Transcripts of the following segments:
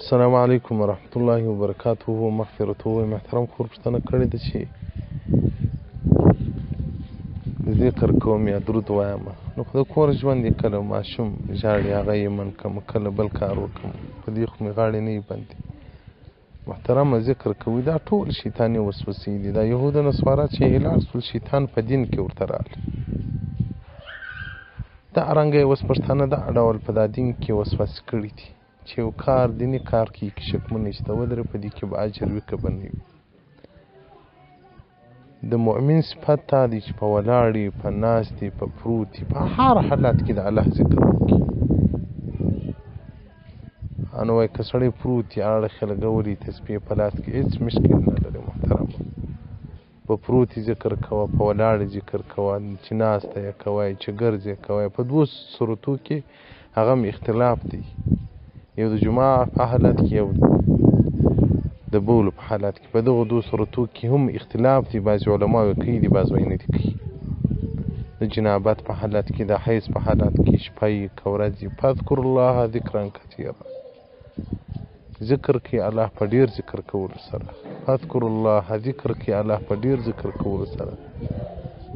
السلام علیکم ورحمت الله وبرکاته مغفرته. محترم خور پوښتنه کړې ده چې ذکر کوم یا درود وایم، نو خو د کور ژوند یې کله ماشوم ژاړي هغه یې من کړم، کله بل کار وکړم، په دې خو مې غاړې نه وي بندې. محترمه ذکر کوي دا ټول شیطاني وسوسې دي. دا یهود او نصارا چې هلال سول شیطان په دین کې ورته راغلی. دا رنګه یې اوس پښتانه دا ډول په دا دین کې وسوسې کړي دي چې یو کار دیني کار کې شکمن نشته، ودرې په دې کې به اجر وي که به نه وي. د مؤمن صفت دا دی چې په ولاړې، په ناستې، په پروتې، په هر حالت کې د الله ذکر وکړي. نو وایي که سړی پروت وي اړخ یې لګولي تسبیح په لاس کې هېڅ مشکل نه لري. محترمه په پروتې ذکر کوه، په ولاړې ذکر کوه، چې ناسته یې کوئ، چې ګرځې یې کوئ. په دوو صورتو کې هغه هم اختلاف دی، یو د جمعه په حالت کې، یو د بولو په حالت کې. په دغو دوو صورتو کې هم اختلاف دی. بعضې علماو یې کوي دي، بعض وایي نه دي کوي. د جنابت په حالت کې، د حیض په حالت کې شپه یې که ورځ یې. فاذکروا الله ذکرا کثیرا، ذکر کوي الله په ډېر ذکر کولو سره. فاذکروا الله ذکر کوي الله په ډېر ذکر کولو سره.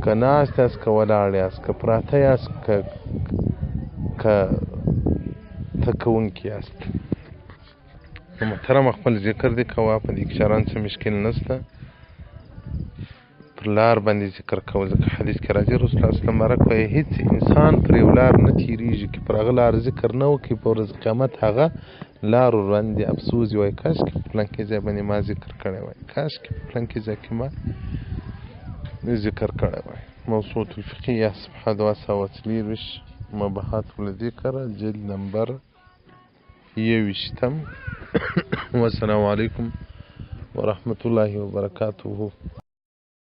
که ناست یاست، که ولاړ یاست، که پراته یاست، که تکونکي یاست. نو محترمه خپل ذکر دې کوه، په دې کې شرعاً څه مشکل نشته. پر لار باندې ذکر کوه، ځکه حدیث کې راځي رسول الله صلی الله علیه وسلم مبارک وایي هېڅ انسان پر یو لار نه تېرېږي که پر هغه لار ذکر نه وکړي، په ورځ قیامت هغه لارو باندې افسوس وایي کاشکې په فلانکي ځای باندې ما ذکر کړی وای، کاشکې په فلانکي ځای کې ما ذکر کړی وای. موسوعة الفقهیه صفحه 224 مباحث الذکر جلد نمبر 21. والسلام علیکم ورحمة الله وبرکاته.